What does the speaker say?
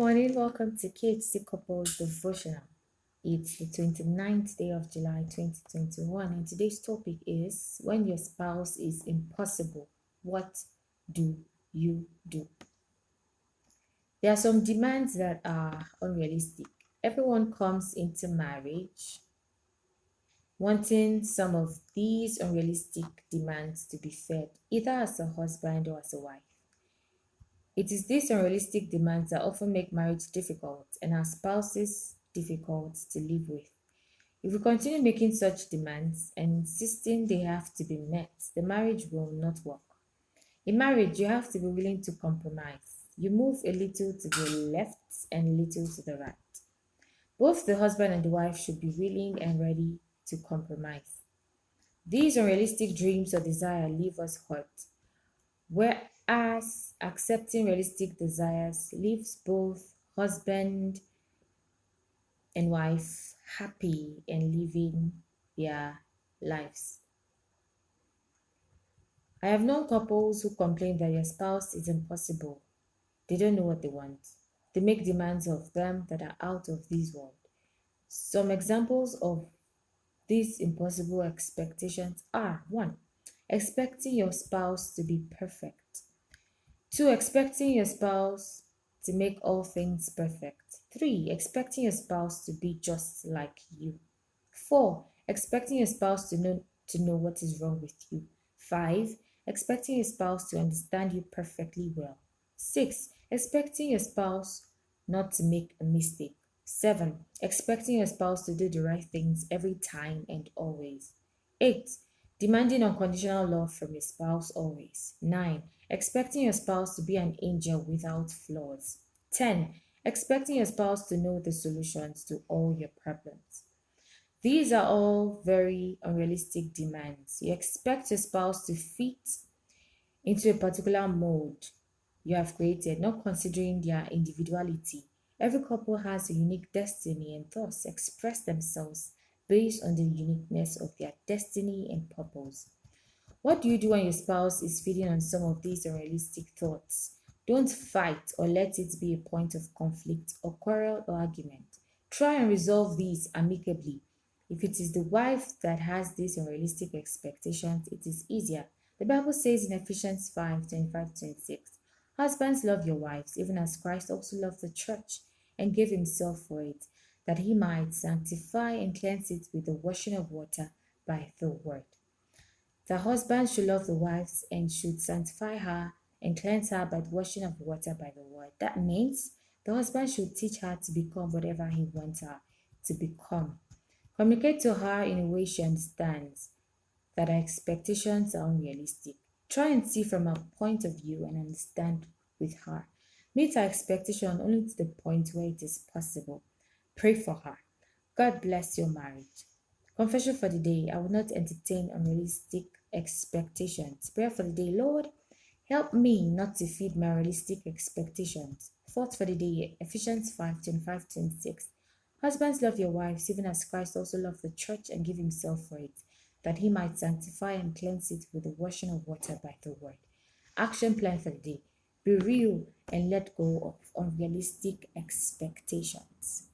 morning, welcome to KHC Couples Devotional. It's the 29th day of July 2021, and today's topic is when your spouse is impossible, what do you do? There are some demands that are unrealistic. Everyone comes into marriage wanting some of these unrealistic demands to be fed, either as a husband or as a wife. It is these unrealistic demands that often make marriage difficult and our spouses difficult to live with. If we continue making such demands and insisting they have to be met, the marriage will not work. In marriage, you have to be willing to compromise. You move a little to the left and a little to the right. Both the husband and the wife should be willing and ready to compromise. These unrealistic dreams or desire leave us hurt, whereas accepting realistic desires leaves both husband and wife happy and living their lives. I have known couples who complain that their spouse is impossible. They don't know what they want. They make demands of them that are out of this world. Some examples of these impossible expectations are 1. Expecting your spouse to be perfect. 2. Expecting your spouse to make all things perfect. 3. Expecting your spouse to be just like you. 4. Expecting your spouse to know what is wrong with you. 5. Expecting your spouse to understand you perfectly well. 6. Expecting your spouse not to make a mistake. 7. Expecting your spouse to do the right things every time and always. 8. Demanding unconditional love from your spouse always. 9. Expecting your spouse to be an angel without flaws. 10. Expecting your spouse to know the solutions to all your problems. These are all very unrealistic demands. You expect your spouse to fit into a particular mold you have created, not considering their individuality. Every couple has a unique destiny and thus express themselves based on the uniqueness of their destiny and purpose. What do you do when your spouse is feeding on some of these unrealistic thoughts? Don't fight or let it be a point of conflict or quarrel or argument. Try and resolve these amicably. If it is the wife that has these unrealistic expectations, it is easier. The Bible says in Ephesians 5:25-26, husbands, love your wives, even as Christ also loved the church and gave himself for it, that he might sanctify and cleanse it with the washing of water by the word. The husband should love the wives and should sanctify her and cleanse her by the washing of water by the word. That means the husband should teach her to become whatever he wants her to become. Communicate to her in a way she understands that her expectations are unrealistic. Try and see from her point of view and understand with her. Meet her expectation only to the point where it is possible. Pray for her. God bless your marriage. Confession for the day: I will not entertain unrealistic expectations. Prayer for the day: Lord, help me not to feed my realistic expectations. Thought for the day: Ephesians 5:25-26. Husbands, love your wives, even as Christ also loved the church and gave himself for it, that he might sanctify and cleanse it with the washing of water by the word. Action plan for the day: be real and let go of unrealistic expectations.